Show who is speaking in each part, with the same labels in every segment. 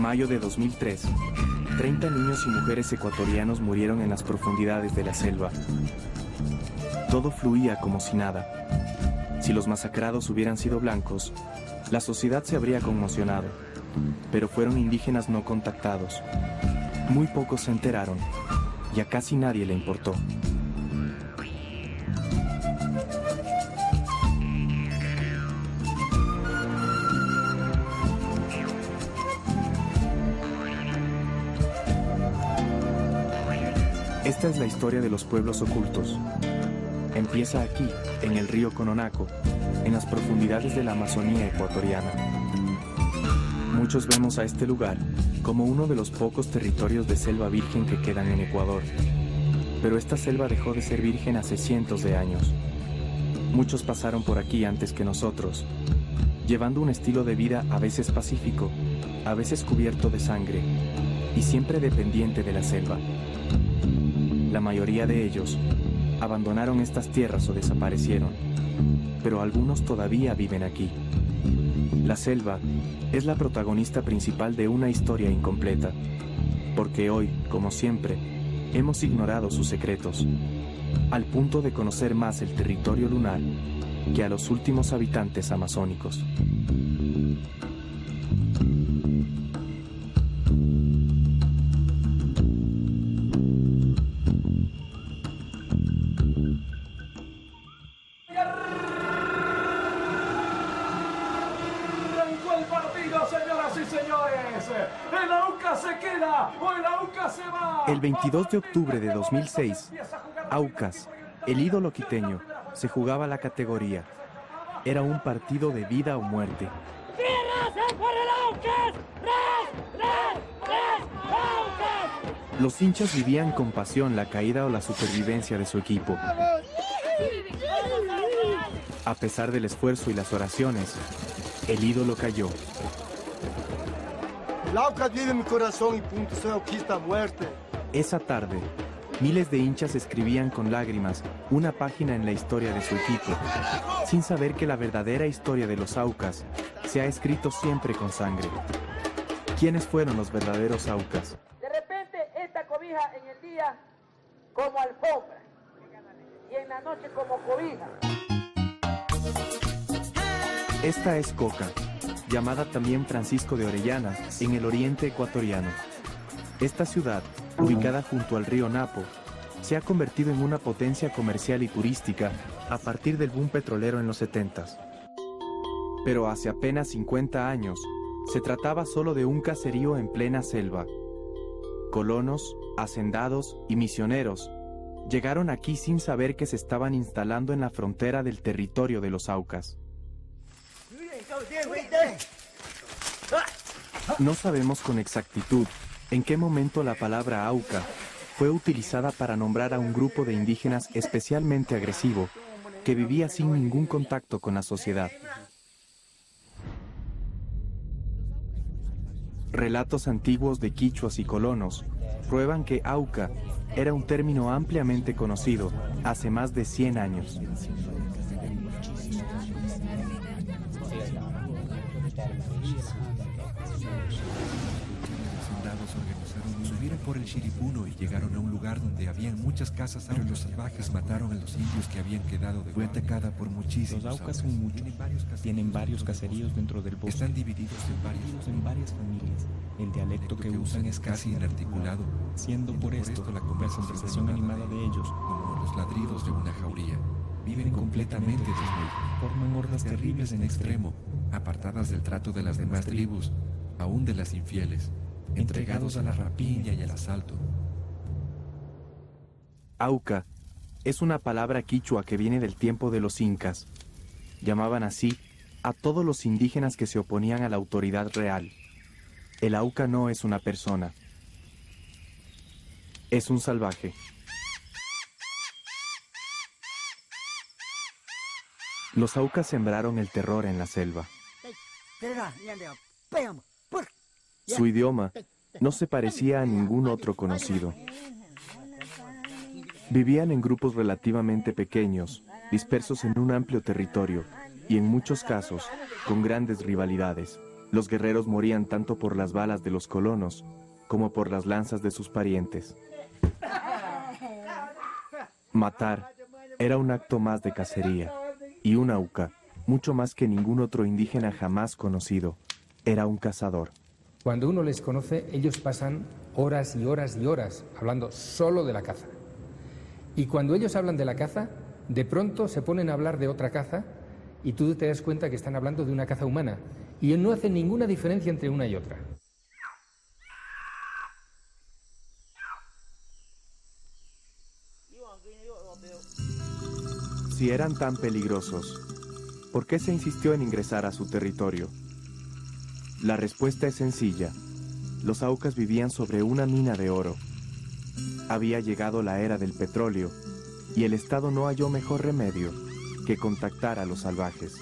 Speaker 1: mayo de 2003, 30 niños y mujeres ecuatorianos murieron en las profundidades de la selva. Todo fluía como si nada. Si los masacrados hubieran sido blancos, la sociedad se habría conmocionado, pero fueron indígenas no contactados. Muy pocos se enteraron y a casi nadie le importó. Esta es la historia de los pueblos ocultos. Empieza aquí, en el río Cononaco, en las profundidades de la Amazonía ecuatoriana. Muchos vemos a este lugar como uno de los pocos territorios de selva virgen que quedan en Ecuador. Pero esta selva dejó de ser virgen hace cientos de años. Muchos pasaron por aquí antes que nosotros, llevando un estilo de vida a veces pacífico, a veces cubierto de sangre, y siempre dependiente de la selva. La mayoría de ellos abandonaron estas tierras o desaparecieron, pero algunos todavía viven aquí. La selva es la protagonista principal de una historia incompleta, porque hoy, como siempre, hemos ignorado sus secretos, al punto de conocer más el territorio lunar que a los últimos habitantes amazónicos. El 22 de octubre de 2006, Aucas, el ídolo quiteño, se jugaba la categoría. Era un partido de vida o muerte. Los hinchas vivían con pasión la caída o la supervivencia de su equipo. A pesar del esfuerzo y las oraciones, el ídolo cayó.
Speaker 2: El Aucas vive en mi corazón y punto, soy auquista a muerte.
Speaker 1: Esa tarde, miles de hinchas escribían con lágrimas una página en la historia de su equipo, sin saber que la verdadera historia de los Aucas se ha escrito siempre con sangre. ¿Quiénes fueron los verdaderos Aucas?
Speaker 3: De repente esta cobija en el día como alfombra y en la noche como cobija.
Speaker 1: Esta es Coca, llamada también Francisco de Orellana, en el oriente ecuatoriano. Esta ciudad, ubicada junto al río Napo, se ha convertido en una potencia comercial y turística a partir del boom petrolero en los 70s. Pero hace apenas 50 años, se trataba solo de un caserío en plena selva. Colonos, hacendados y misioneros llegaron aquí sin saber que se estaban instalando en la frontera del territorio de los Aucas. No sabemos con exactitud en qué momento la palabra Auca fue utilizada para nombrar a un grupo de indígenas especialmente agresivo que vivía sin ningún contacto con la sociedad. Relatos antiguos de quichuas y colonos prueban que Auca era un término ampliamente conocido hace más de 100 años.
Speaker 4: Subieron por el Chiripuno y llegaron a un lugar donde habían muchas casas, pero los salvajes mataron a los indios que habían quedado. Fue atacada por muchísimos.
Speaker 5: Los Aucas son muchos, tienen varios caseríos dentro del bosque.
Speaker 4: Están divididos en varias
Speaker 5: familias. El dialecto que usan es casi
Speaker 4: inarticulado,
Speaker 5: siendo por esto la conversación animada de ellos
Speaker 4: como los ladridos de una jauría. Viven completamente desnudos,
Speaker 5: forman hordas terribles en extremo,
Speaker 4: apartadas del trato de las demás tribus, aún de las infieles, entregados a la rapiña y al asalto.
Speaker 1: Auca es una palabra quichua que viene del tiempo de los incas. Llamaban así a todos los indígenas que se oponían a la autoridad real. El Auca no es una persona. Es un salvaje. Los Aucas sembraron el terror en la selva. Su idioma no se parecía a ningún otro conocido. Vivían en grupos relativamente pequeños, dispersos en un amplio territorio, y en muchos casos, con grandes rivalidades. Los guerreros morían tanto por las balas de los colonos como por las lanzas de sus parientes. Matar era un acto más de cacería, y un Auca, mucho más que ningún otro indígena jamás conocido, era un cazador.
Speaker 6: Cuando uno les conoce, ellos pasan horas y horas y horas hablando solo de la caza. Y cuando ellos hablan de la caza, de pronto se ponen a hablar de otra caza y tú te das cuenta que están hablando de una caza humana. Y no hacen ninguna diferencia entre una y otra.
Speaker 1: Si eran tan peligrosos, ¿por qué se insistió en ingresar a su territorio? La respuesta es sencilla. Los Aucas vivían sobre una mina de oro. Había llegado la era del petróleo y el Estado no halló mejor remedio que contactar a los salvajes.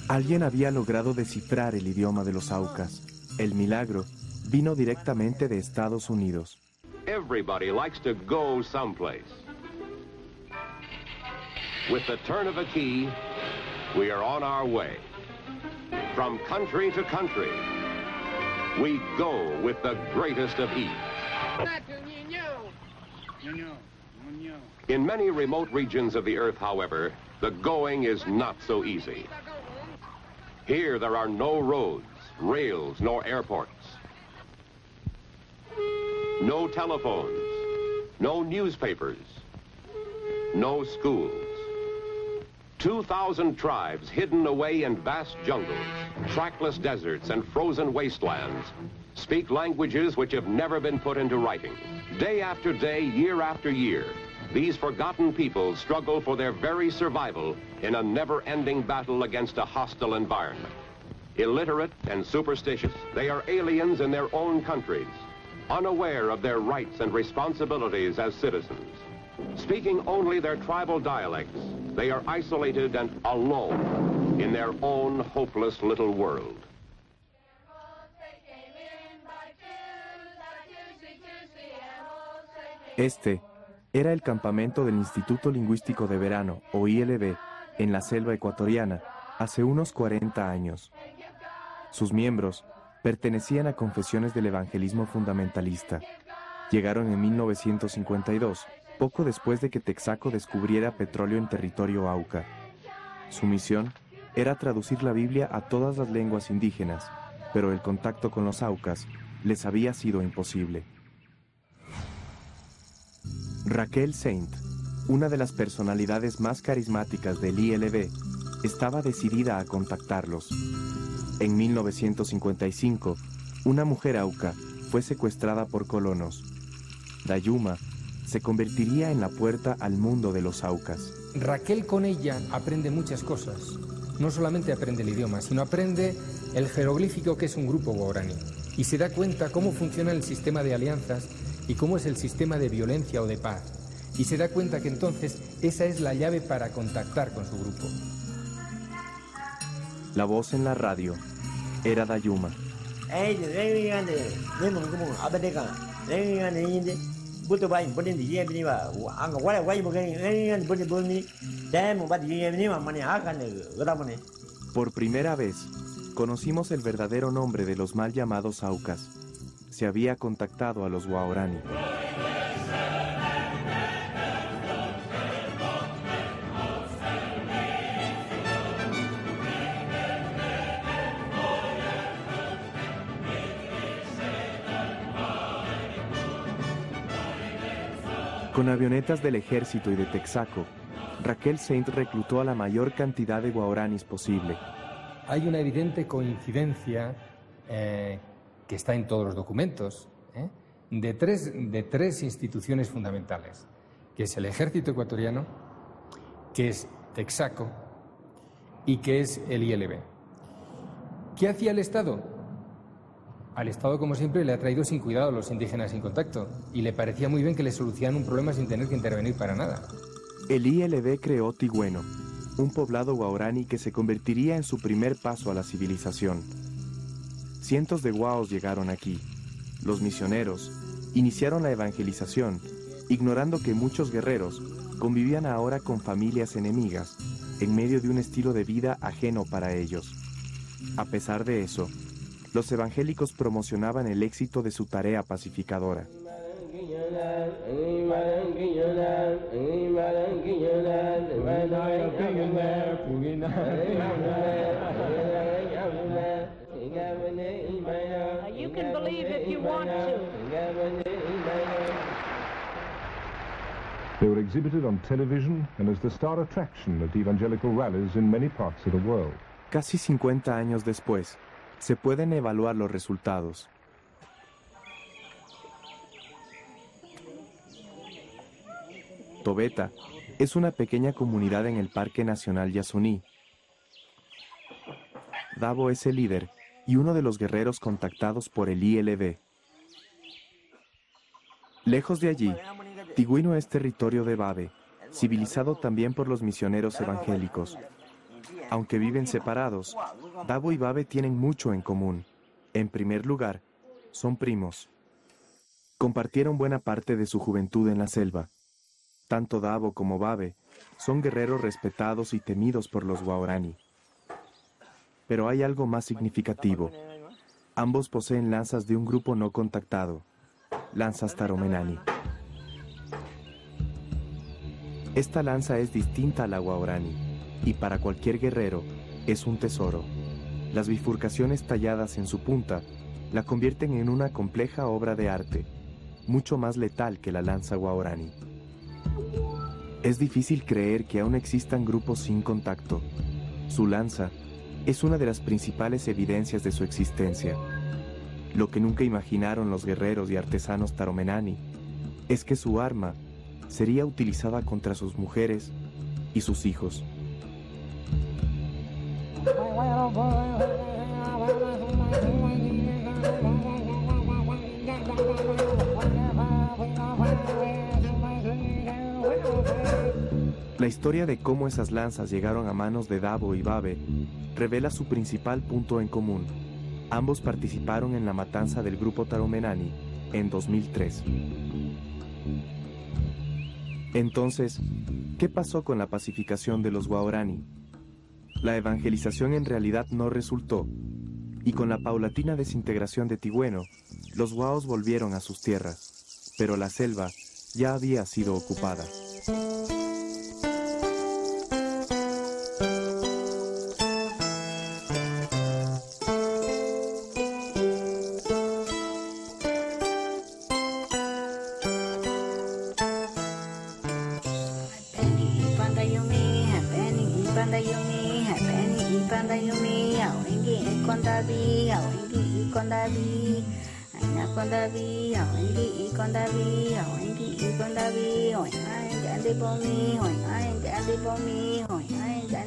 Speaker 1: Alguien había logrado descifrar el idioma de los Aucas. El milagro vino directamente de Estados Unidos.
Speaker 7: Everybody likes to go someplace. With the turn of a key, we are on our way. From country to country, we go with the greatest of ease. In many remote regions of the earth, however, the going is not so easy. Here there are no roads, rails, nor airports. No telephones, no newspapers, no schools. 2,000 tribes hidden away in vast jungles, trackless deserts, and frozen wastelands speak languages which have never been put into writing. Day after day, year after year, these forgotten peoples struggle for their very survival in a never-ending battle against a hostile environment. Illiterate and superstitious, they are aliens in their own countries, unaware of their rights and responsibilities as citizens. Speaking only their tribal dialects, they are isolated and alone in their own hopeless little world.
Speaker 1: Este era el campamento del Instituto Lingüístico de Verano, o ILB, en la selva ecuatoriana, hace unos 40 años. Sus miembros pertenecían a confesiones del evangelismo fundamentalista. Llegaron en 1952, poco después de que Texaco descubriera petróleo en territorio Auca. Su misión era traducir la Biblia a todas las lenguas indígenas, pero el contacto con los Aucas les había sido imposible. Raquel Saint, una de las personalidades más carismáticas del ILB, estaba decidida a contactarlos. En 1955, una mujer Auca fue secuestrada por colonos. Dayuma se convertiría en la puerta al mundo de los Aucas.
Speaker 6: Raquel con ella aprende muchas cosas. No solamente aprende el idioma, sino aprende el jeroglífico, que es un grupo guaraní, y se da cuenta cómo funciona el sistema de alianzas y cómo es el sistema de violencia o de paz. Y se da cuenta que entonces esa es la llave para contactar con su grupo.
Speaker 1: La voz en la radio era Dayuma. Por primera vez, conocimos el verdadero nombre de los mal llamados Aucas. Se había contactado a los Waorani. Con avionetas del ejército y de Texaco, Raquel Saint reclutó a la mayor cantidad de guaraníes posible.
Speaker 6: Hay una evidente coincidencia que está en todos los documentos, de tres instituciones fundamentales, que es el ejército ecuatoriano, que es Texaco y que es el ILB. ¿Qué hacía el Estado? Al Estado, como siempre, le ha traído sin cuidado a los indígenas sin contacto y le parecía muy bien que le solucionaran un problema sin tener que intervenir para nada.
Speaker 1: El ILB creó Tigüeno, un poblado guaraní que se convertiría en su primer paso a la civilización. Cientos de guaos llegaron aquí. Los misioneros iniciaron la evangelización, ignorando que muchos guerreros convivían ahora con familias enemigas, en medio de un estilo de vida ajeno para ellos. A pesar de eso, los evangélicos promocionaban el éxito de su tarea pacificadora.
Speaker 8: You can believe if you want to.
Speaker 9: They were exhibited on television and as the star attraction at evangelical rallies in many parts of the world.
Speaker 1: Casi 50 años después, se pueden evaluar los resultados. Tobeta es una pequeña comunidad en el Parque Nacional Yasuní. Dabo es el líder y uno de los guerreros contactados por el ILB. Lejos de allí, Tigüino es territorio de Babe, civilizado también por los misioneros evangélicos. Aunque viven separados, Dabo y Babe tienen mucho en común. En primer lugar, son primos. Compartieron buena parte de su juventud en la selva. Tanto Dabo como Babe son guerreros respetados y temidos por los guaraní. Pero hay algo más significativo. Ambos poseen lanzas de un grupo no contactado, lanzas Taromenani. Esta lanza es distinta a la guaraní y para cualquier guerrero es un tesoro. Las bifurcaciones talladas en su punta la convierten en una compleja obra de arte, mucho más letal que la lanza guaraní. Es difícil creer que aún existan grupos sin contacto. Su lanza es una de las principales evidencias de su existencia. Lo que nunca imaginaron los guerreros y artesanos Taromenani es que su arma sería utilizada contra sus mujeres y sus hijos. La historia de cómo esas lanzas llegaron a manos de Dabo y Babe revela su principal punto en común. Ambos participaron en la matanza del grupo Taromenani en 2003. Entonces, ¿qué pasó con la pacificación de los guaraní? La evangelización en realidad no resultó, y con la paulatina desintegración de Tigüeno, los guaos volvieron a sus tierras, pero la selva ya había sido ocupada.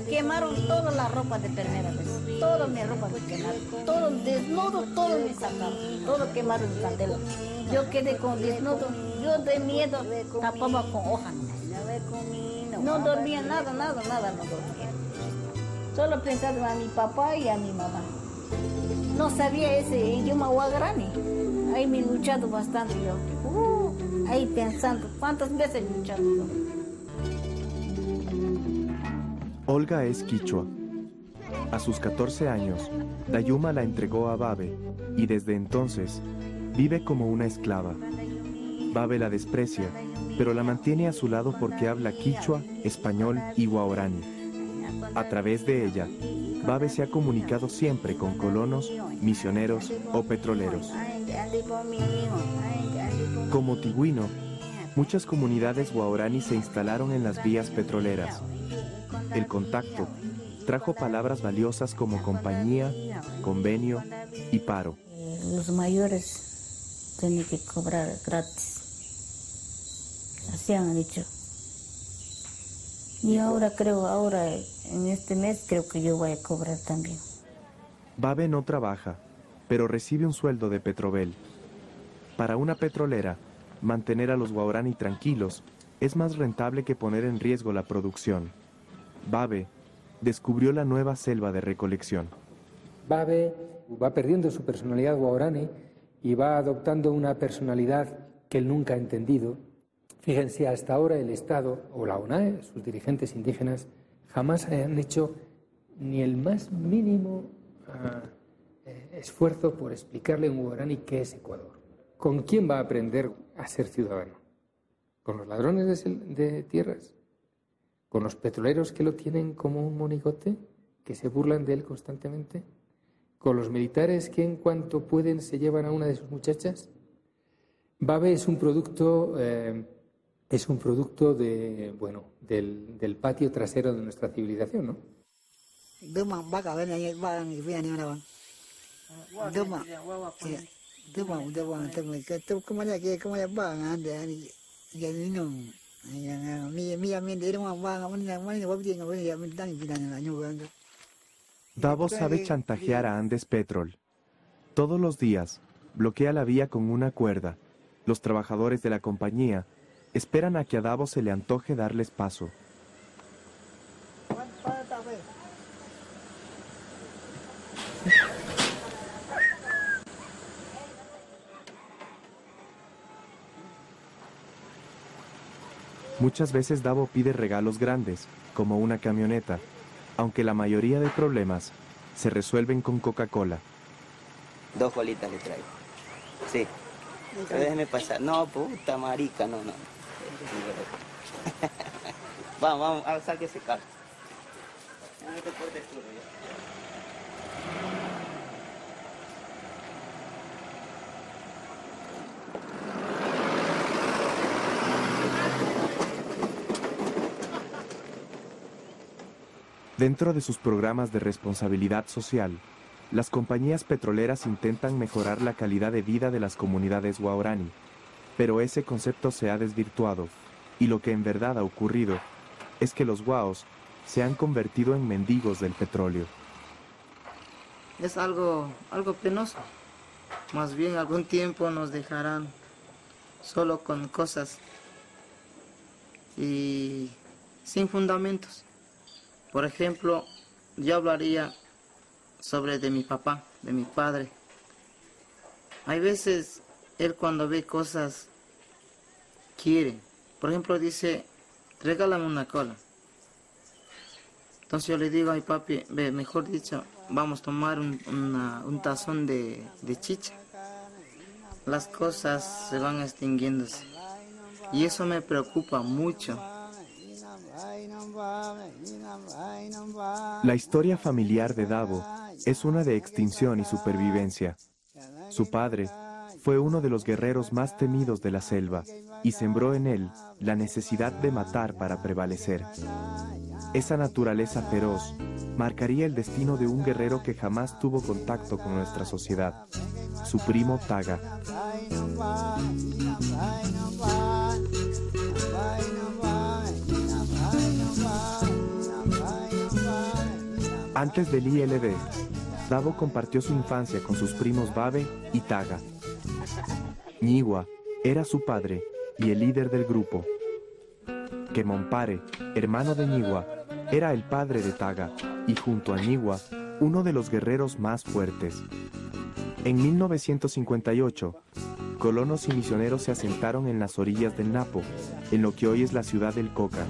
Speaker 8: Quemaron toda la ropa de primera vez, toda mi ropa me quemaron, todo desnudo, todo me sacaron, todo quemaron en candela. Yo quedé con desnudo, yo de miedo tapaba con hojas. No dormía nada no dormía. Solo pensaba a mi papá y a mi mamá. No sabía ese idioma guaraní. Ahí me he luchado bastante yo. Ahí pensando, ¿cuántas veces he luchado yo?
Speaker 1: Olga es quichua. A sus 14 años, Dayuma la entregó a Babe y desde entonces vive como una esclava. Babe la desprecia, pero la mantiene a su lado porque habla quichua, español y guaraní. A través de ella, Babe se ha comunicado siempre con colonos, misioneros o petroleros. Como Tigüino, muchas comunidades guaraní se instalaron en las vías petroleras. El contacto trajo palabras valiosas como compañía, convenio y paro.
Speaker 8: Los mayores tienen que cobrar gratis. Así han dicho. Y ahora en este mes creo que yo voy a cobrar también.
Speaker 1: Babe no trabaja, pero recibe un sueldo de Petrobel. Para una petrolera, mantener a los guaraní tranquilos es más rentable que poner en riesgo la producción. Babe descubrió la nueva selva de recolección.
Speaker 6: Babe va perdiendo su personalidad guaraní y va adoptando una personalidad que él nunca ha entendido. Fíjense, hasta ahora el Estado o la ONAE, sus dirigentes indígenas, jamás han hecho ni el más mínimo esfuerzo por explicarle a un guaraní qué es Ecuador. ¿Con quién va a aprender a ser ciudadano? ¿Con los ladrones de tierras? ¿Con los petroleros que lo tienen como un monigote, que se burlan de él constantemente? ¿Con los militares que en cuanto pueden se llevan a una de sus muchachas? Babe es un producto de, bueno, del patio trasero de nuestra civilización, ¿no?
Speaker 1: Davo sabe chantajear a Andes Petrol. Todos los días bloquea la vía con una cuerda. Los trabajadores de la compañía esperan a que a Davo se le antoje darles paso. Muchas veces Davo pide regalos grandes, como una camioneta, aunque la mayoría de problemas se resuelven con Coca-Cola.
Speaker 10: 2 bolitas le traigo. Sí. Pero déjeme pasar. No, puta marica, no. vamos, a sacar ese carro. No te cortes tú, ya.
Speaker 1: Dentro de sus programas de responsabilidad social, las compañías petroleras intentan mejorar la calidad de vida de las comunidades guaraní, pero ese concepto se ha desvirtuado, y lo que en verdad ha ocurrido es que los guaos se han convertido en mendigos del petróleo.
Speaker 11: Es algo penoso. Más bien algún tiempo nos dejarán solo con cosas y sin fundamentos. Por ejemplo, yo hablaría sobre de mi papá, de mi padre. Hay veces él cuando ve cosas quiere. Por ejemplo, dice, regálame una cola. Entonces yo le digo, ay papi, mejor dicho, vamos a tomar un tazón de chicha. Las cosas se van extinguiéndose. Y eso me preocupa mucho.
Speaker 1: La historia familiar de Davo es una de extinción y supervivencia. Su padre fue uno de los guerreros más temidos de la selva y sembró en él la necesidad de matar para prevalecer. Esa naturaleza feroz marcaría el destino de un guerrero que jamás tuvo contacto con nuestra sociedad, su primo Taga. Antes del ILD, Davo compartió su infancia con sus primos Babe y Taga. Ñigua era su padre y el líder del grupo. Quemompare, hermano de Ñigua, era el padre de Taga y junto a Ñigua, uno de los guerreros más fuertes. En 1958, colonos y misioneros se asentaron en las orillas del Napo, en lo que hoy es la ciudad del Coca.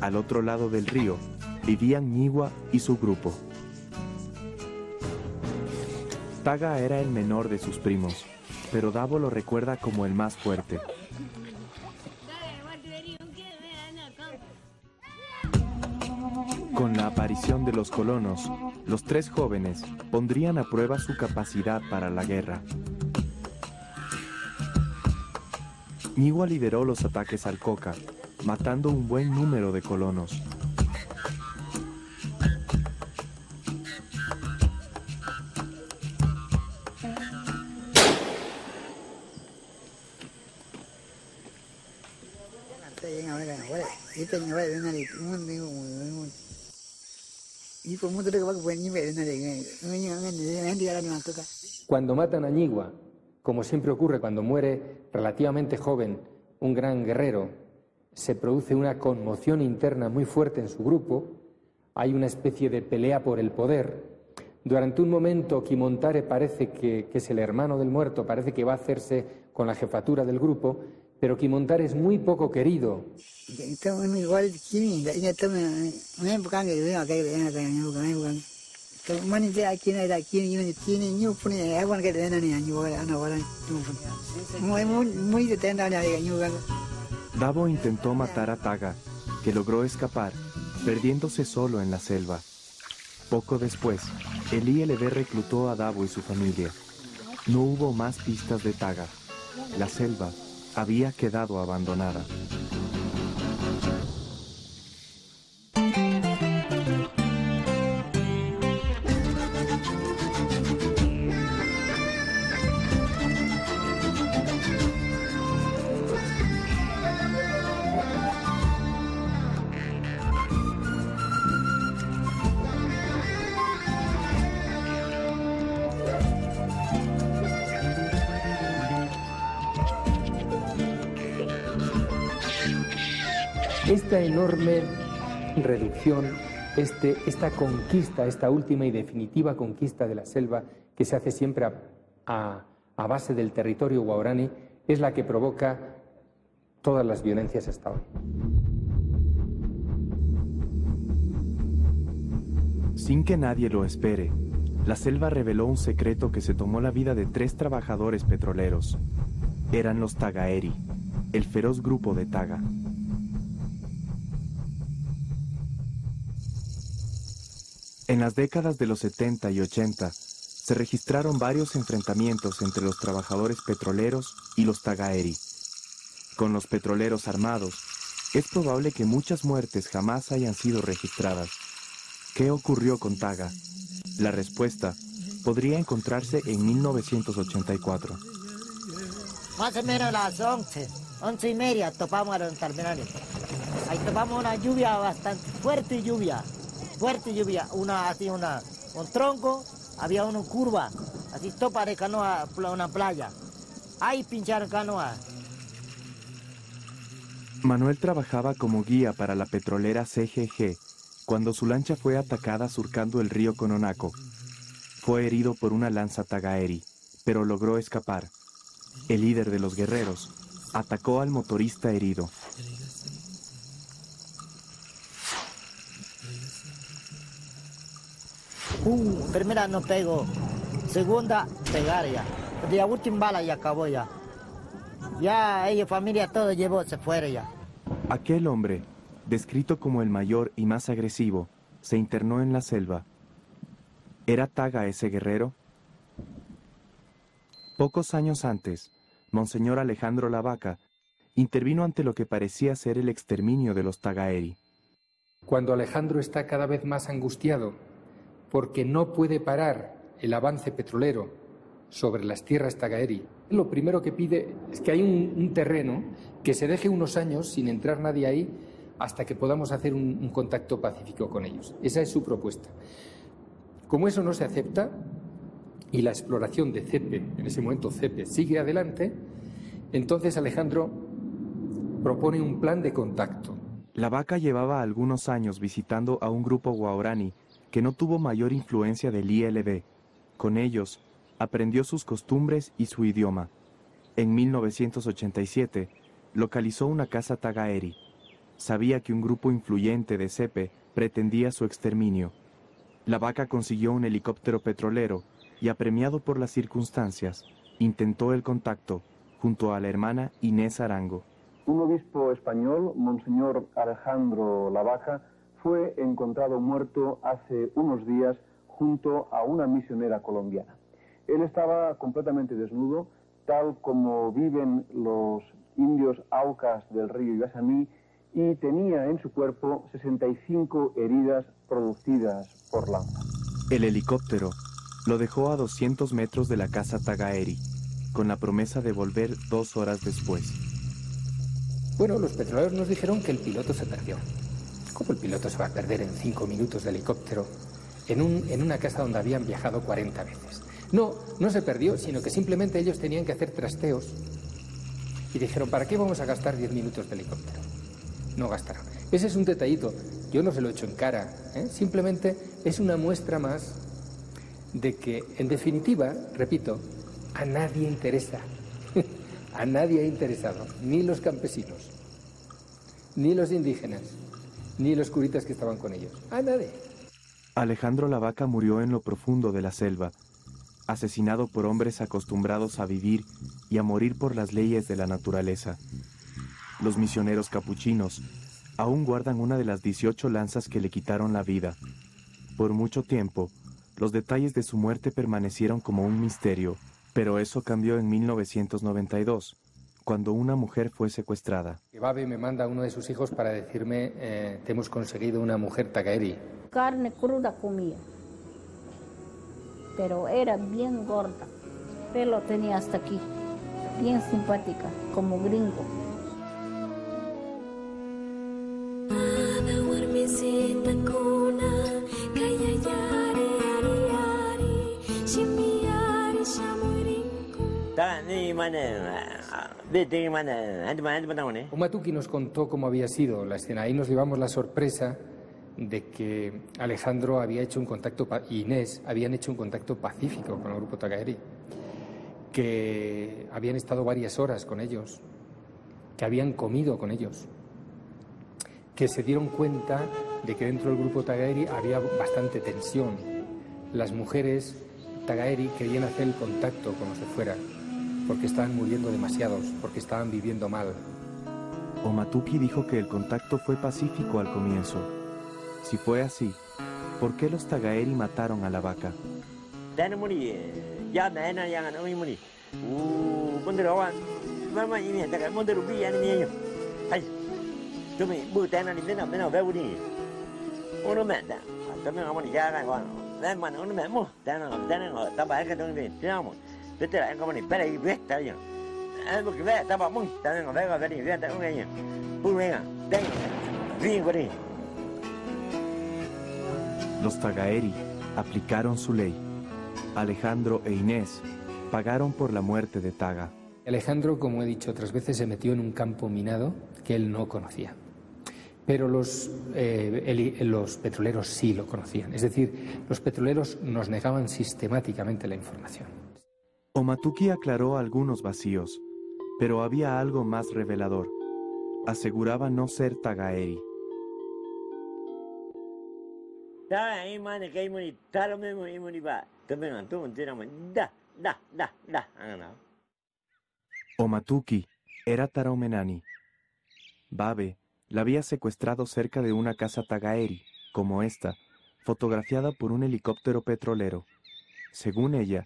Speaker 1: Al otro lado del río, vivían Ñigua y su grupo. Taga era el menor de sus primos, pero Davo lo recuerda como el más fuerte. Con la aparición de los colonos, los 3 jóvenes pondrían a prueba su capacidad para la guerra. Ñigua lideró los ataques al Coca, matando un buen número de colonos.
Speaker 6: Cuando matan a Ñigua, como siempre ocurre cuando muere relativamente joven un gran guerrero, se produce una conmoción interna muy fuerte en su grupo, hay una especie de pelea por el poder. Durante un momento Kimontare parece que es el hermano del muerto, parece que va a hacerse con la jefatura del grupo, pero Kimontare es muy poco querido.
Speaker 1: Dabo intentó matar a Taga, que logró escapar, perdiéndose solo en la selva. Poco después, el ILB reclutó a Dabo y su familia. No hubo más pistas de Taga. La selva había quedado abandonada.
Speaker 6: Esta enorme reducción, esta conquista, esta última y definitiva conquista de la selva que se hace siempre a base del territorio guaraní, es la que provoca todas las violencias hasta hoy.
Speaker 1: Sin que nadie lo espere, la selva reveló un secreto que se tomó la vida de 3 trabajadores petroleros. Eran los Tagaeri, el feroz grupo de Taga. En las décadas de los 70 y 80, se registraron varios enfrentamientos entre los trabajadores petroleros y los Tagaeri. Con los petroleros armados, es probable que muchas muertes jamás hayan sido registradas. ¿Qué ocurrió con Taga? La respuesta podría encontrarse en 1984.
Speaker 12: Más o menos las 11 y media topamos a los terminales. Ahí topamos una lluvia bastante fuerte lluvia, un tronco, había una curva, así topa de canoa, una playa. Ahí pincharon canoa.
Speaker 1: Manuel trabajaba como guía para la petrolera CGG cuando su lancha fue atacada surcando el río Cononaco. Fue herido por una lanza Tagaeri, pero logró escapar. El líder de los guerreros atacó al motorista herido.
Speaker 12: Primera no pegó, segunda pegar ya. La última bala ya acabó ya. Ya ella, familia, todo llevó, se fueron ya.
Speaker 1: Aquel hombre, descrito como el mayor y más agresivo, se internó en la selva. ¿Era Taga ese guerrero? Pocos años antes, Monseñor Alejandro Lavaca intervino ante lo que parecía ser el exterminio de los Tagaeri.
Speaker 6: Cuando Alejandro está cada vez más angustiado porque no puede parar el avance petrolero sobre las tierras Tagaeri, lo primero que pide es que hay un terreno que se deje unos años sin entrar nadie ahí hasta que podamos hacer un contacto pacífico con ellos. Esa es su propuesta. Como eso no se acepta y la exploración de CEPE, en ese momento CEPE, sigue adelante, entonces Alejandro propone un plan de contacto.
Speaker 1: Lavaca llevaba algunos años visitando a un grupo guaraní que no tuvo mayor influencia del ILB. Con ellos, aprendió sus costumbres y su idioma. En 1987, localizó una casa Tagaeri. Sabía que un grupo influyente de CEPE pretendía su exterminio. Lavaca consiguió un helicóptero petrolero y, apremiado por las circunstancias, intentó el contacto junto a la hermana Inés Arango.
Speaker 13: Un obispo español, Monseñor Alejandro Lavaca, fue encontrado muerto hace unos días junto a una misionera colombiana. Él estaba completamente desnudo, tal como viven los indios aucas del río Ibasaní, y tenía en su cuerpo 65 heridas producidas por lanza.
Speaker 1: El helicóptero lo dejó a 200 metros de la casa Tagaeri, con la promesa de volver 2 horas después.
Speaker 6: Bueno, los petroleros nos dijeron que el piloto se perdió. ¿Cómo el piloto se va a perder en 5 minutos de helicóptero en una casa donde habían viajado 40 veces? No se perdió, sino que simplemente ellos tenían que hacer trasteos. Y dijeron, ¿para qué vamos a gastar 10 minutos de helicóptero? No gastaron. Ese es un detallito. Yo no se lo echo en cara, ¿eh? Simplemente es una muestra más de que, en definitiva, repito, a nadie interesa. A nadie ha interesado, ni los campesinos, ni los indígenas, ni los curitas que estaban con ellos. A nadie.
Speaker 1: Alejandro Lavaca murió en lo profundo de la selva, asesinado por hombres acostumbrados a vivir y a morir por las leyes de la naturaleza. Los misioneros capuchinos aún guardan una de las 18 lanzas que le quitaron la vida. Por mucho tiempo, los detalles de su muerte permanecieron como un misterio, pero eso cambió en 1992, cuando una mujer fue secuestrada.
Speaker 6: Babe me manda a uno de sus hijos para decirme, te hemos conseguido una mujer tagaeri.
Speaker 8: Carne cruda comía, pero era bien gorda. Pelo tenía hasta aquí, bien simpática, como gringo.
Speaker 6: Omatuki nos contó cómo había sido la escena. Ahí nos llevamos la sorpresa de que Alejandro había hecho un contacto, y Inés habían hecho un contacto pacífico con el grupo tagaeri, que habían estado varias horas con ellos, que habían comido con ellos, que se dieron cuenta de que dentro del grupo tagaeri había bastante tensión. Las mujeres tagaeri querían hacer el contacto con los de fuera, porque estaban muriendo demasiados, porque estaban viviendo mal.
Speaker 1: Omatuki dijo que el contacto fue pacífico al comienzo. Si fue así, ¿por qué los tagaeri mataron a Lavaca? Los tagaeri aplicaron su ley. Alejandro e Inés pagaron por la muerte de Taga.
Speaker 6: Alejandro, como he dicho otras veces, se metió en un campo minado que él no conocía. Pero los petroleros sí lo conocían. Es decir, los petroleros nos negaban sistemáticamente la información.
Speaker 1: Omatuki aclaró algunos vacíos, pero había algo más revelador. Aseguraba no ser tagaeri. Omatuki era Tarahumenani. Babe la había secuestrado cerca de una casa tagaeri, como esta, fotografiada por un helicóptero petrolero. Según ella,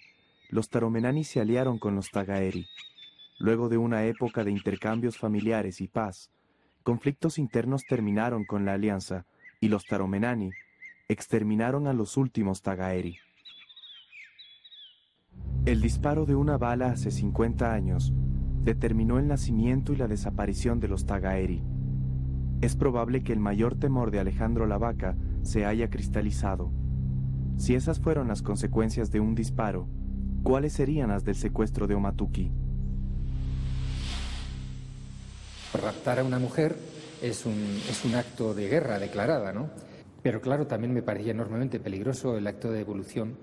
Speaker 1: los Tarahumenani se aliaron con los tagaeri. Luego de una época de intercambios familiares y paz, conflictos internos terminaron con la alianza y los Tarahumenani exterminaron a los últimos tagaeri. El disparo de una bala hace 50 años determinó el nacimiento y la desaparición de los tagaeri. Es probable que el mayor temor de Alejandro Lavaca se haya cristalizado. Si esas fueron las consecuencias de un disparo, ¿cuáles serían las del secuestro de Omatuki?
Speaker 6: Raptar a una mujer es un acto de guerra declarada, ¿no? Pero claro, también me parecía enormemente peligroso el acto de evolución.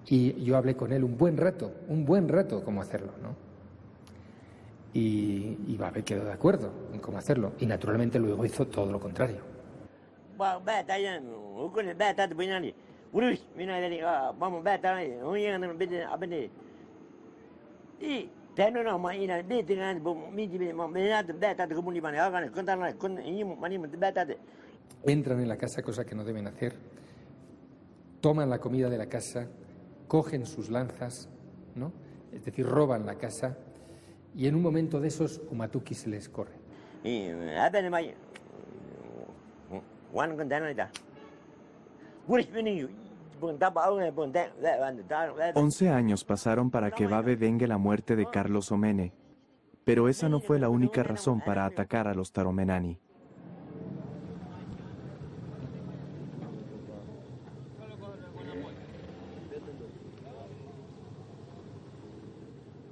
Speaker 6: Y yo hablé con él un buen rato cómo hacerlo, ¿no? Y Babe quedó de acuerdo en cómo hacerlo. Y naturalmente luego hizo todo lo contrario. Entran en la casa, cosa que no deben hacer. Toman la comida de la casa, cogen sus lanzas, ¿no? Es decir, roban la casa. Y en un momento de esos, Omatuki se les corre.
Speaker 1: 11 años pasaron para que Babe vengue la muerte de Carlos Omene, pero esa no fue la única razón para atacar a los Tarahumenani.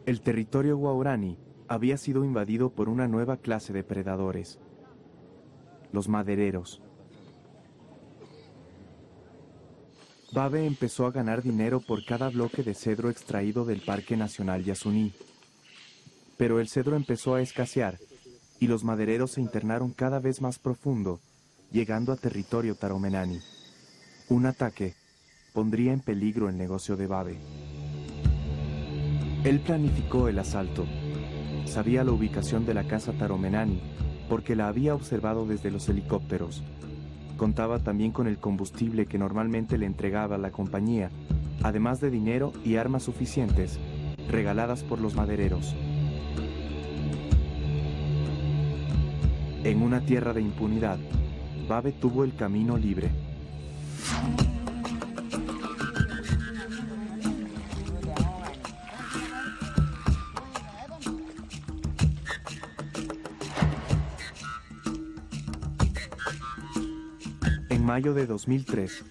Speaker 1: El territorio guaurani había sido invadido por una nueva clase de predadores. los madereros. Babe empezó a ganar dinero por cada bloque de cedro extraído del Parque Nacional Yasuní. Pero el cedro empezó a escasear y los madereros se internaron cada vez más profundo, llegando a territorio taromenani. Un ataque pondría en peligro el negocio de Babe. Él planificó el asalto. Sabía la ubicación de la casa taromenani porque la había observado desde los helicópteros. Contaba también con el combustible que normalmente le entregaba la compañía, además de dinero y armas suficientes, regaladas por los madereros. En una tierra de impunidad, Babe tuvo el camino libre. En mayo de 2003,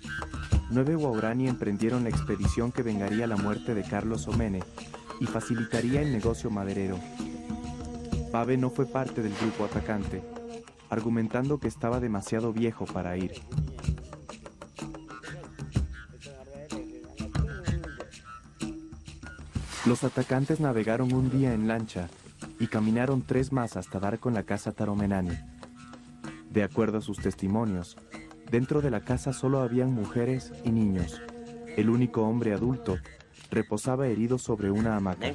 Speaker 1: 9 guaraní emprendieron la expedición que vengaría la muerte de Carlos Omene y facilitaría el negocio maderero. Babe no fue parte del grupo atacante, argumentando que estaba demasiado viejo para ir. Los atacantes navegaron un día en lancha y caminaron 3 más hasta dar con la casa taromenani. De acuerdo a sus testimonios, dentro de la casa solo habían mujeres y niños. El único hombre adulto reposaba herido sobre una hamaca.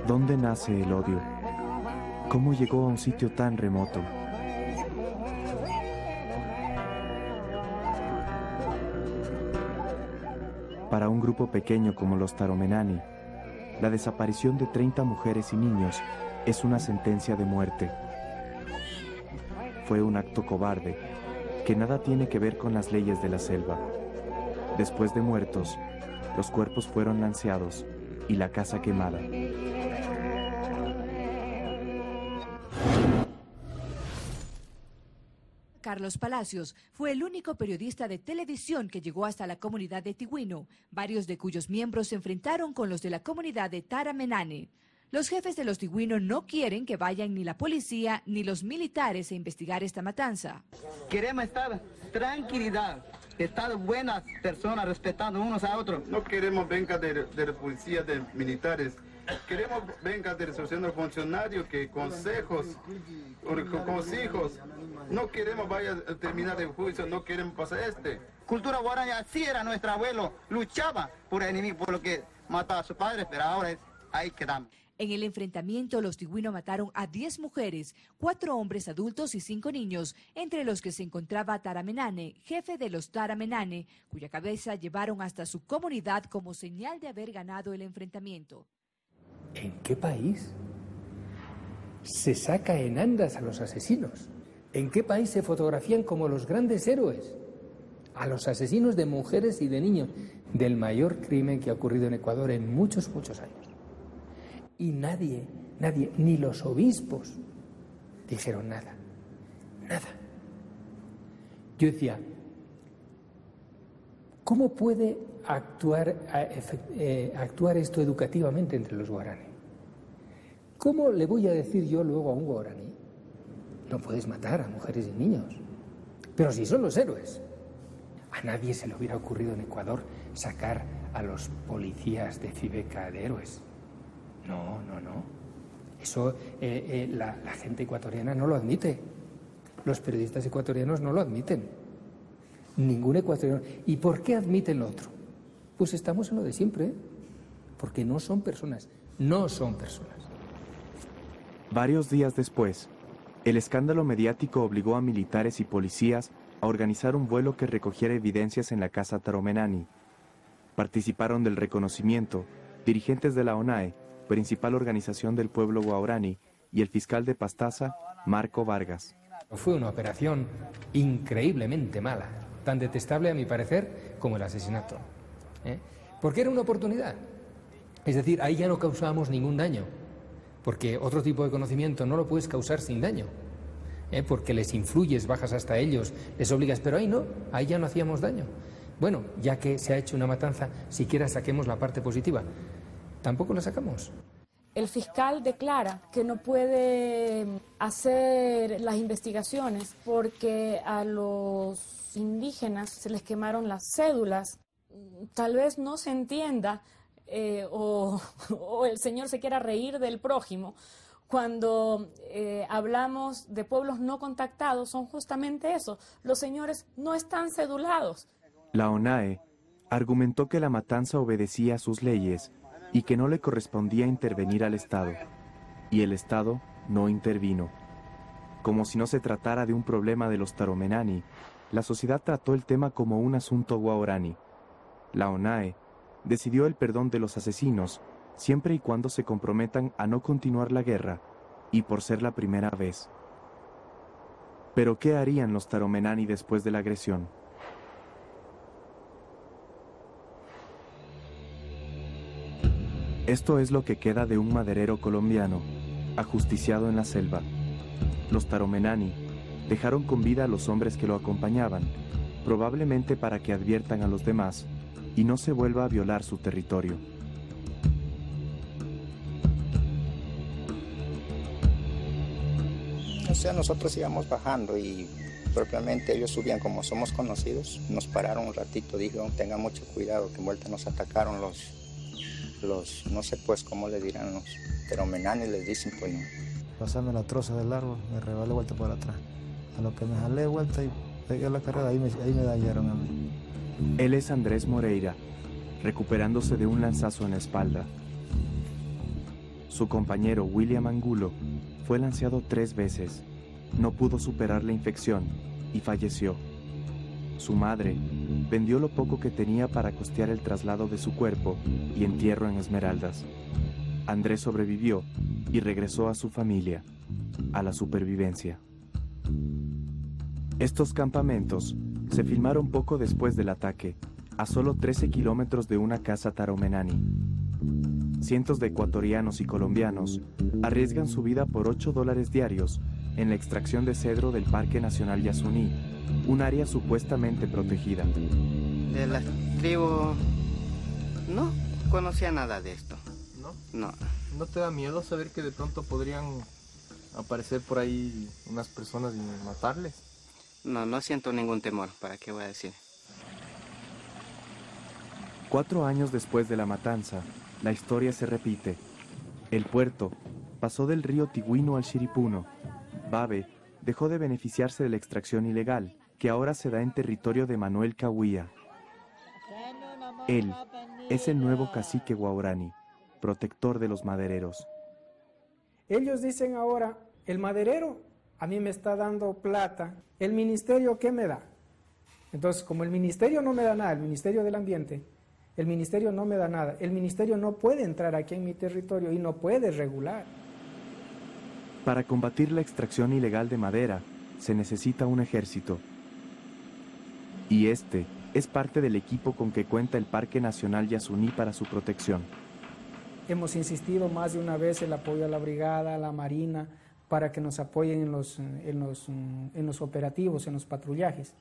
Speaker 1: ¿Dónde nace el odio? ¿Cómo llegó a un sitio tan remoto? Para un grupo pequeño como los taromenani, la desaparición de 30 mujeres y niños es una sentencia de muerte. Fue un acto cobarde que nada tiene que ver con las leyes de la selva. Después de muertos, los cuerpos fueron lanceados y la casa quemada.
Speaker 14: Carlos Palacios fue el único periodista de televisión que llegó hasta la comunidad de Tigüino, varios de cuyos miembros se enfrentaron con los de la comunidad de Taramenane. Los jefes de los Tigüino no quieren que vayan ni la policía ni los militares a investigar esta matanza.
Speaker 15: Queremos estar tranquilidad, estar buenas personas respetando unos a otros.
Speaker 16: No queremos venga de la policía, de militares. Queremos venga de los funcionarios que consejos, con hijos. No queremos vaya a terminar el juicio, no queremos pasar
Speaker 15: Cultura guaraní, así era nuestro abuelo, luchaba por el enemigo, por lo que mataba a sus padres, pero ahora ahí quedamos.
Speaker 14: En el enfrentamiento, los Tigüino mataron a 10 mujeres, 4 hombres adultos y 5 niños, entre los que se encontraba Taramenane, jefe de los Taramenane, cuya cabeza llevaron hasta su comunidad como señal de haber ganado el enfrentamiento.
Speaker 6: ¿En qué país se saca en andas a los asesinos? ¿En qué país se fotografían como los grandes héroes? A los asesinos de mujeres y de niños, del mayor crimen que ha ocurrido en Ecuador en muchos, muchos años. Y nadie, ni los obispos, dijeron nada. Yo decía, ¿cómo puede actuar esto educativamente entre los guaraní? ¿Cómo le voy a decir yo luego a un guaraní? No puedes matar a mujeres y niños. Pero si son los héroes. A nadie se le hubiera ocurrido en Ecuador sacar a los policías de Fibeca de héroes. No. Eso la gente ecuatoriana no lo admite. Los periodistas ecuatorianos no lo admiten. Ningún ecuatoriano. ¿Y por qué admiten lo otro? Pues estamos en lo de siempre, ¿eh? Porque no son personas.
Speaker 1: Varios días después, el escándalo mediático obligó a militares y policías a organizar un vuelo que recogiera evidencias en la casa Taromenani. Participaron del reconocimiento dirigentes de la ONAE, principal organización del pueblo guaraní, y el fiscal de Pastaza, Marco Vargas.
Speaker 6: Fue una operación increíblemente mala, tan detestable a mi parecer como el asesinato. Porque era una oportunidad. Es decir, ahí ya no causábamos ningún daño, porque otro tipo de conocimiento no lo puedes causar sin daño. Porque les influyes, bajas hasta ellos, les obligas, pero ahí no, ahí ya no hacíamos daño. Bueno, ya que se ha hecho una matanza, siquiera saquemos la parte positiva. Tampoco la sacamos.
Speaker 17: El fiscal declara que no puede hacer las investigaciones porque a los indígenas se les quemaron las cédulas. Tal vez no se entienda o el señor se quiera reír del prójimo. Cuando hablamos de pueblos no contactados, son justamente eso. Los señores no están cedulados.
Speaker 1: La ONAE argumentó que la matanza obedecía a sus leyes y que no le correspondía intervenir al Estado. Y el Estado no intervino. Como si no se tratara de un problema de los Taromenani, la sociedad trató el tema como un asunto guaraní. La ONAE decidió el perdón de los asesinos siempre y cuando se comprometan a no continuar la guerra, y por ser la primera vez. Pero ¿qué harían los Taromenani después de la agresión? Esto es lo que queda de un maderero colombiano, ajusticiado en la selva. Los Taromenani dejaron con vida a los hombres que lo acompañaban, probablemente para que adviertan a los demás y no se vuelva a violar su territorio.
Speaker 18: O sea, nosotros íbamos bajando y propiamente ellos subían, como somos conocidos, nos pararon un ratito, dijeron tengan mucho cuidado, que en vuelta nos atacaron los no sé pues cómo le dirán los Taromenani, les dicen pues no.
Speaker 19: Pasando la troza del árbol, me rebalé vuelta por atrás. A lo que me jalé vuelta y pegué la carrera, ahí me dañaron a mí.
Speaker 1: Él es Andrés Moreira, recuperándose de un lanzazo en la espalda. Su compañero William Angulo fue lanceado 3 veces, no pudo superar la infección y falleció. Su madre vendió lo poco que tenía para costear el traslado de su cuerpo y entierro en Esmeraldas. Andrés sobrevivió y regresó a su familia, a la supervivencia. Estos campamentos se filmaron poco después del ataque, a solo 13 kilómetros de una casa taromenani. Cientos de ecuatorianos y colombianos arriesgan su vida por $8 diarios en la extracción de cedro del Parque Nacional Yasuní, un área supuestamente protegida.
Speaker 10: De las tribus no conocía nada de esto.
Speaker 20: ¿No?
Speaker 10: No.
Speaker 20: ¿No te da miedo saber que de pronto podrían aparecer por ahí unas personas y matarles?
Speaker 10: No, no siento ningún temor, ¿para qué voy a decir?
Speaker 1: 4 años después de la matanza, la historia se repite. El puerto pasó del río Tigüino al Chiripuno. Babe dejó de beneficiarse de la extracción ilegal, que ahora se da en territorio de Manuel Cahuía. Él es el nuevo cacique guaraní, protector de los madereros.
Speaker 21: Ellos dicen ahora, el maderero a mí me está dando plata, ¿el ministerio qué me da? Entonces, como el ministerio no me da nada, el Ministerio del Ambiente, el ministerio no me da nada, el ministerio no puede entrar aquí en mi territorio y no puede regular.
Speaker 1: Para combatir la extracción ilegal de madera, se necesita un ejército. Y este es parte del equipo con que cuenta el Parque Nacional Yasuní para su protección.
Speaker 21: Hemos insistido más de una vez el apoyo a la brigada, a la marina, para que nos apoyen en los operativos, en los patrullajes.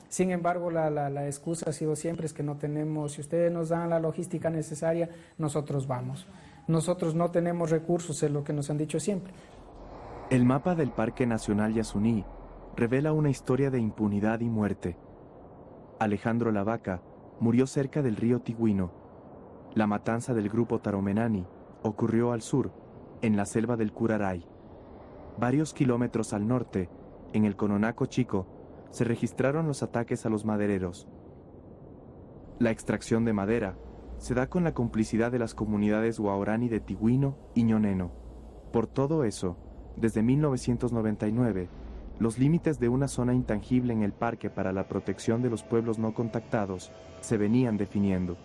Speaker 21: Sin embargo, la excusa ha sido siempre es que no tenemos, si ustedes nos dan la logística necesaria, nosotros vamos. Nosotros no tenemos recursos, es lo que nos han dicho siempre.
Speaker 1: El mapa del Parque Nacional Yasuní revela una historia de impunidad y muerte. Alejandro Lavaca murió cerca del río Tigüino. La matanza del grupo Taromenani ocurrió al sur, en la selva del Curaray. Varios kilómetros al norte, en el Cononaco Chico, se registraron los ataques a los madereros. La extracción de madera se da con la complicidad de las comunidades guaraní de Tigüino y Ñoneno. Por todo eso, desde 1999, los límites de una zona intangible en el parque para la protección de los pueblos no contactados se venían definiendo.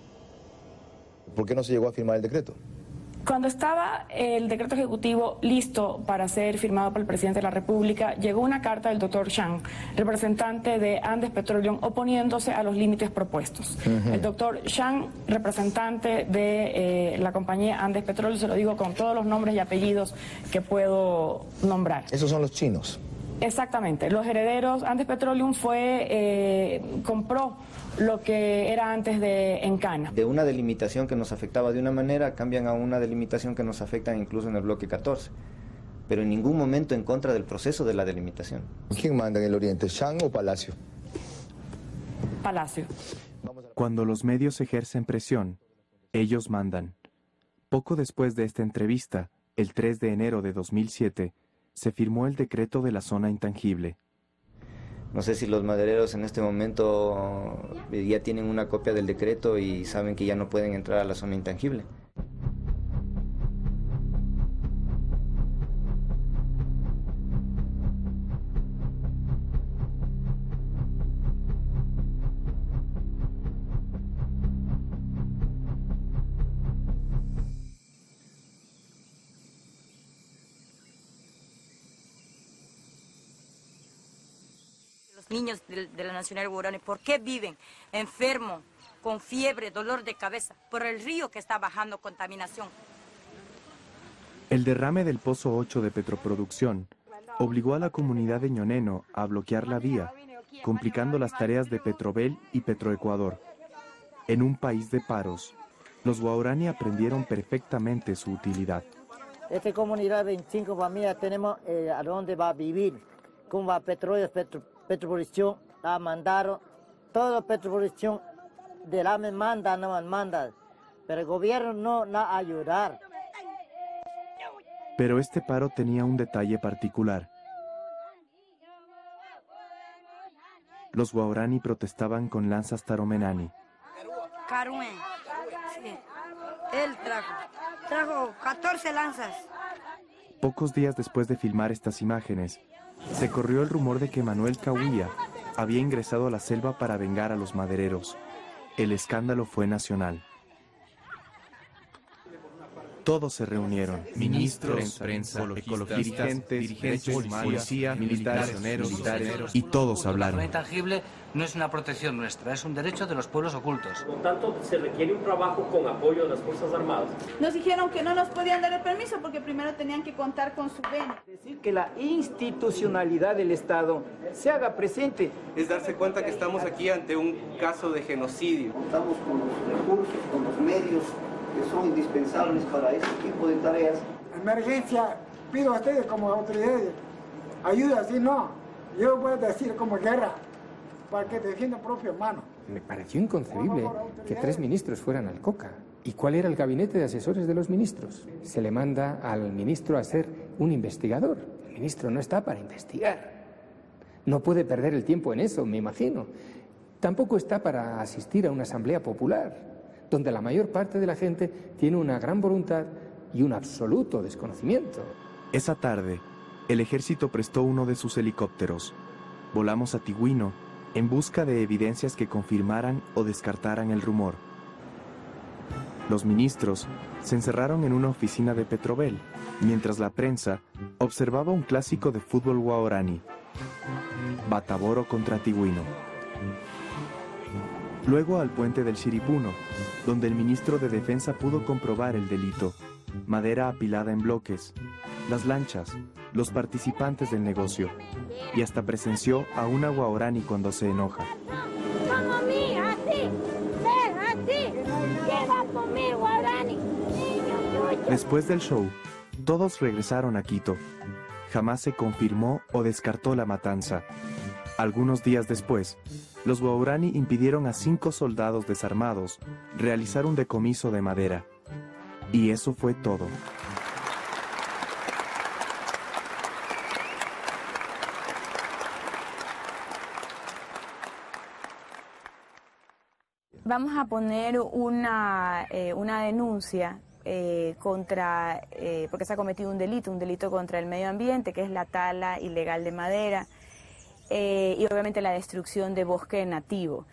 Speaker 2: ¿Por qué no se llegó a firmar el decreto?
Speaker 17: Cuando estaba el decreto ejecutivo listo para ser firmado por el presidente de la República, llegó una carta del doctor Shang, representante de Andes Petroleum, oponiéndose a los límites propuestos. El doctor Shang, representante de la compañía Andes Petroleum, se lo digo con todos los nombres y apellidos que puedo nombrar.
Speaker 2: Esos son los chinos.
Speaker 17: Exactamente. Los herederos, Andes Petroleum compró lo que era antes de Encana.
Speaker 22: De una delimitación que nos afectaba de una manera, cambian a una delimitación que nos afecta incluso en el bloque 14. Pero en ningún momento en contra del proceso de la delimitación.
Speaker 2: ¿Quién manda en el Oriente, Shang o Palacio?
Speaker 17: Palacio.
Speaker 1: Cuando los medios ejercen presión, ellos mandan. Poco después de esta entrevista, el 3 de enero de 2007, se firmó el decreto de la zona intangible.
Speaker 22: No sé si los madereros en este momento ya tienen una copia del decreto y saben que ya no pueden entrar a la zona intangible.
Speaker 23: Niños de la Nacional Guaraní, ¿por qué viven enfermos, con fiebre, dolor de cabeza? Por el río que está bajando contaminación.
Speaker 1: El derrame del Pozo 8 de Petroproducción obligó a la comunidad de Ñoneno a bloquear la vía, complicando las tareas de Petrobel y Petroecuador. En un país de paros, los guaraní aprendieron perfectamente su utilidad.
Speaker 12: Esta comunidad, 25 familias, tenemos a dónde va a vivir, cómo va petróleo, Petroproducción, la mandaron, toda Petroproducción de la me manda, no me manda, pero el gobierno no la ayudar.
Speaker 1: Pero este paro tenía un detalle particular. Los guaraní protestaban con lanzas taromenani.
Speaker 23: Caruen, sí. Él trajo 14 lanzas.
Speaker 1: Pocos días después de filmar estas imágenes, se corrió el rumor de que Manuel Cahuilla había ingresado a la selva para vengar a los madereros. El escándalo fue nacional. Todos se reunieron: ministros, prensa, ecologistas, dirigentes, policía, militares, y todos hablaron.
Speaker 24: La intangible no es una protección nuestra, es un derecho de los pueblos ocultos.
Speaker 25: Por lo tanto, se requiere un trabajo con apoyo de las Fuerzas Armadas.
Speaker 26: Nos dijeron que no nos podían dar el permiso porque primero tenían que contar con su bene.
Speaker 27: Decir que la institucionalidad del Estado se haga presente.
Speaker 20: Es darse cuenta que estamos aquí ante un caso de genocidio.
Speaker 28: Contamos con los recursos, con los medios que son indispensables para este tipo de tareas.
Speaker 29: Emergencia, pido a ustedes como autoridades, ayuda, si no, yo voy a decir como guerra, para que defiendan propio hermano.
Speaker 6: Me pareció inconcebible que 3 ministros fueran al COCA. ¿Y cuál era el gabinete de asesores de los ministros? Se le manda al ministro a ser un investigador. El ministro no está para investigar. No puede perder el tiempo en eso, me imagino. Tampoco está para asistir a una asamblea popular, donde la mayor parte de la gente tiene una gran voluntad y un absoluto desconocimiento.
Speaker 1: Esa tarde, el ejército prestó uno de sus helicópteros. Volamos a Tigüino en busca de evidencias que confirmaran o descartaran el rumor. Los ministros se encerraron en una oficina de Petrobel, mientras la prensa observaba un clásico de fútbol guaraní: Bataboro contra Tigüino. Luego al puente del Chiripuno, donde el ministro de Defensa pudo comprobar el delito: madera apilada en bloques, las lanchas, los participantes del negocio, y hasta presenció a una guaraní cuando se enoja.
Speaker 30: Como mí, así, ven, así, lleva por mí, guaraní.
Speaker 1: Después del show, todos regresaron a Quito. Jamás se confirmó o descartó la matanza. Algunos días después, los guaraní impidieron a 5 soldados desarmados realizar un decomiso de madera. Y eso fue todo.
Speaker 17: Vamos a poner una denuncia porque se ha cometido un delito contra el medio ambiente, que es la tala ilegal de madera.
Speaker 3: y obviamente la destrucción de bosque nativo.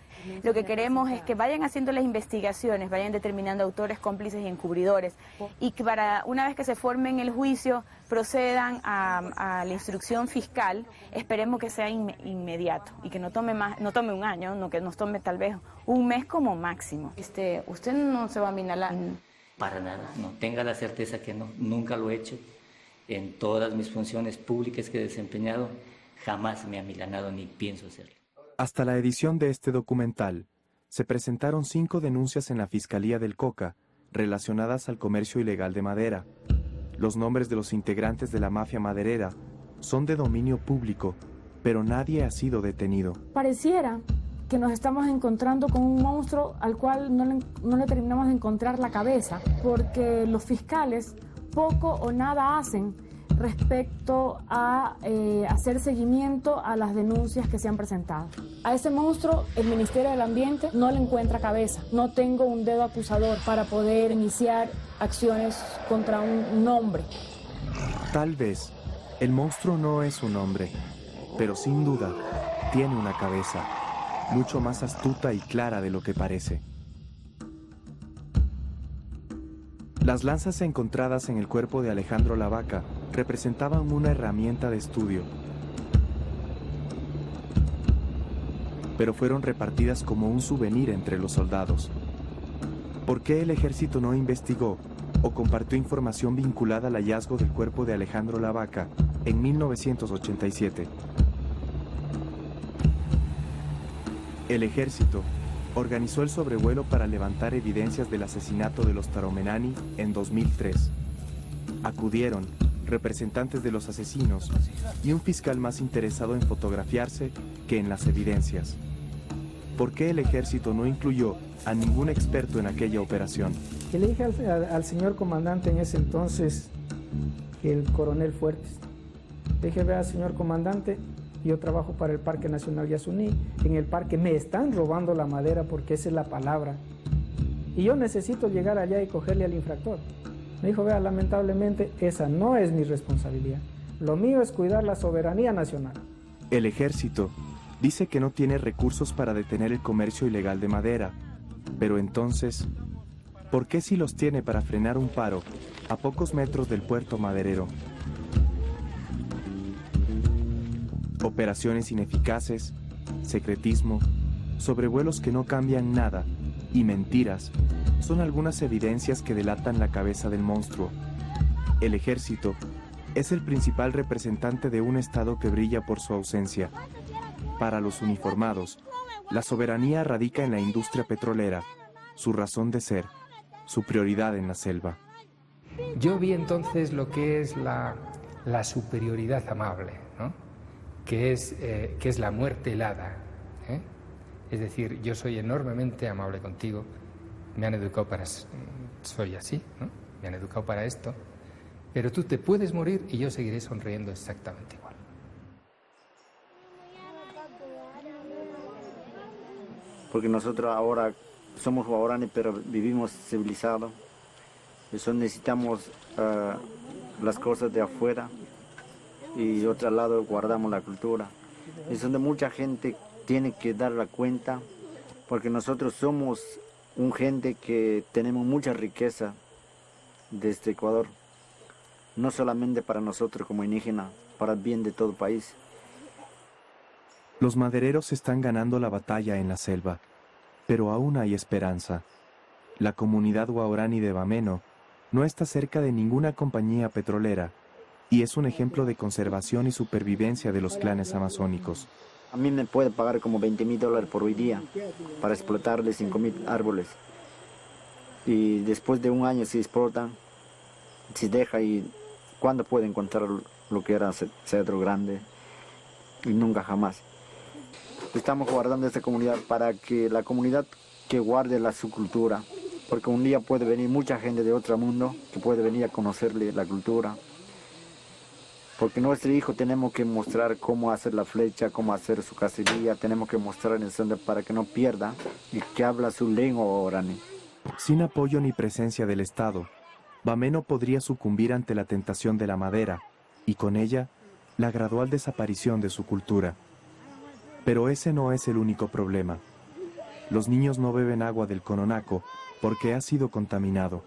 Speaker 3: Lo que queremos es que vayan haciendo las investigaciones, vayan determinando autores, cómplices y encubridores, y que una vez que se formen el juicio procedan a la instrucción fiscal. Esperemos que sea inmediato y que no tome un año, no, que nos tome tal vez un mes como máximo. Usted no se va a amilanar.
Speaker 4: Para nada, no, tenga la certeza que no, nunca lo he hecho. En todas mis funciones públicas que he desempeñado, jamás me he amilanado ni pienso hacerlo.
Speaker 1: Hasta la edición de este documental, se presentaron 5 denuncias en la Fiscalía del Coca relacionadas al comercio ilegal de madera. Los nombres de los integrantes de la mafia maderera son de dominio público, pero nadie ha sido detenido.
Speaker 17: Pareciera que nos estamos encontrando con un monstruo al cual no le terminamos de encontrar la cabeza, porque los fiscales poco o nada hacen respecto a hacer seguimiento a las denuncias que se han presentado. A ese monstruo el Ministerio del Ambiente no le encuentra cabeza. No tengo un dedo acusador para poder iniciar acciones contra un hombre.
Speaker 1: Tal vez el monstruo no es un hombre, pero sin duda tiene una cabeza, mucho más astuta y clara de lo que parece. Las lanzas encontradas en el cuerpo de Alejandro Lavaca representaban una herramienta de estudio, pero fueron repartidas como un souvenir entre los soldados. ¿Por qué el ejército no investigó o compartió información vinculada al hallazgo del cuerpo de Alejandro Lavaca en 1987? El ejército organizó el sobrevuelo para levantar evidencias del asesinato de los Taromenani en 2003. Acudieron representantes de los asesinos y un fiscal más interesado en fotografiarse que en las evidencias. ¿Por qué el ejército no incluyó a ningún experto en aquella operación?
Speaker 21: Y le dije al señor comandante en ese entonces, el coronel Fuertes, le dije: vea, señor comandante, yo trabajo para el Parque Nacional Yasuní. En el parque me están robando la madera, porque esa es la palabra. Y yo necesito llegar allá y cogerle al infractor. Me dijo: vea, lamentablemente esa no es mi responsabilidad. Lo mío es cuidar la soberanía nacional.
Speaker 1: El ejército dice que no tiene recursos para detener el comercio ilegal de madera. Pero entonces, ¿por qué sí los tiene para frenar un paro a pocos metros del puerto maderero? Operaciones ineficaces, secretismo, sobrevuelos que no cambian nada y mentiras son algunas evidencias que delatan la cabeza del monstruo. El ejército es el principal representante de un Estado que brilla por su ausencia. Para los uniformados, la soberanía radica en la industria petrolera, su razón de ser, su prioridad en la selva.
Speaker 6: Yo vi entonces lo que es la superioridad amable, ¿no? que es la muerte helada, ¿eh? Es decir, yo soy enormemente amable contigo, me han educado para... soy así, ¿no? Me han educado para esto, pero tú te puedes morir y yo seguiré sonriendo exactamente igual.
Speaker 5: Porque nosotros ahora somos guaraní, pero vivimos civilizados, eso necesitamos las cosas de afuera, y otro lado guardamos la cultura. Es donde mucha gente tiene que dar la cuenta, porque nosotros somos un gente que tenemos mucha riqueza desde Ecuador, no solamente para nosotros como indígenas, para el bien de todo el país.
Speaker 1: Los madereros están ganando la batalla en la selva, pero aún hay esperanza. La comunidad guaraní de Bameno no está cerca de ninguna compañía petrolera, y es un ejemplo de conservación y supervivencia de los clanes amazónicos.
Speaker 5: A mí me puede pagar como $20,000 por hoy día para explotarle 5,000 árboles. Y después de un año si explotan, si deja, y ¿cuándo puede encontrar lo que era cedro grande? Y nunca jamás. Estamos guardando esta comunidad para que la comunidad que guarde su cultura, porque un día puede venir mucha gente de otro mundo que puede venir a conocerle la cultura. Porque nuestro hijo tenemos que mostrar cómo hacer la flecha, cómo hacer su cacería, tenemos que mostrar en el centro para que no pierda y que habla su lengua guaraní.
Speaker 1: Sin apoyo ni presencia del Estado, Bameno podría sucumbir ante la tentación de la madera y con ella la gradual desaparición de su cultura. Pero ese no es el único problema. Los niños no beben agua del Cononaco porque ha sido contaminado,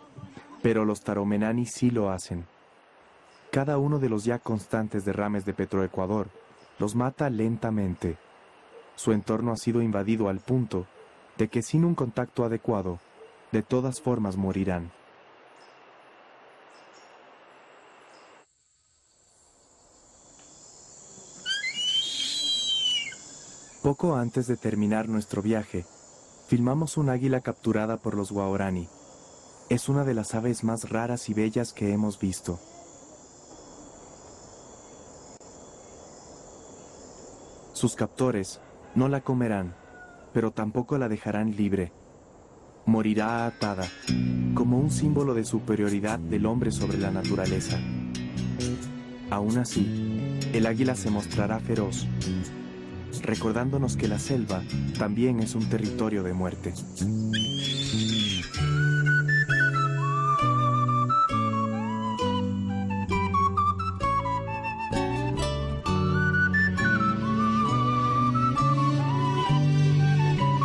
Speaker 1: pero los taromenani sí lo hacen. Cada uno de los ya constantes derrames de Petroecuador los mata lentamente. Su entorno ha sido invadido al punto de que sin un contacto adecuado, de todas formas morirán. Poco antes de terminar nuestro viaje, filmamos un águila capturada por los guaorani. Es una de las aves más raras y bellas que hemos visto. Sus captores no la comerán, pero tampoco la dejarán libre. Morirá atada, como un símbolo de superioridad del hombre sobre la naturaleza. Aún así, el águila se mostrará feroz, recordándonos que la selva también es un territorio de muerte.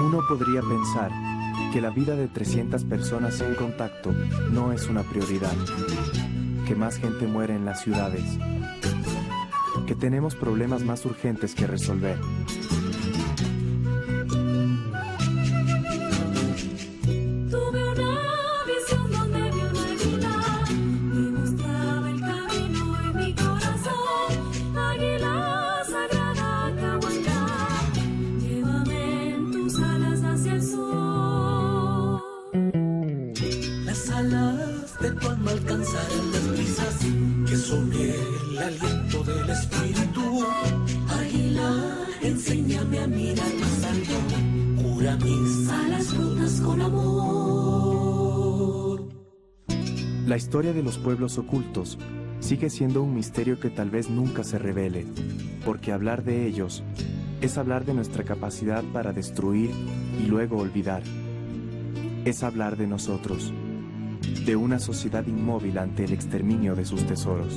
Speaker 1: Uno podría pensar que la vida de 300 personas en contacto no es una prioridad, que más gente muere en las ciudades, que tenemos problemas más urgentes que resolver.
Speaker 7: De tu alma alcanzarán las brisas que sobre el aliento del espíritu. Águila, enséñame a mirar más alto, cura mis alas rotas con amor.
Speaker 1: La historia de los pueblos ocultos sigue siendo un misterio que tal vez nunca se revele, porque hablar de ellos es hablar de nuestra capacidad para destruir y luego olvidar. Es hablar de nosotros, de una sociedad inmóvil ante el exterminio de sus tesoros.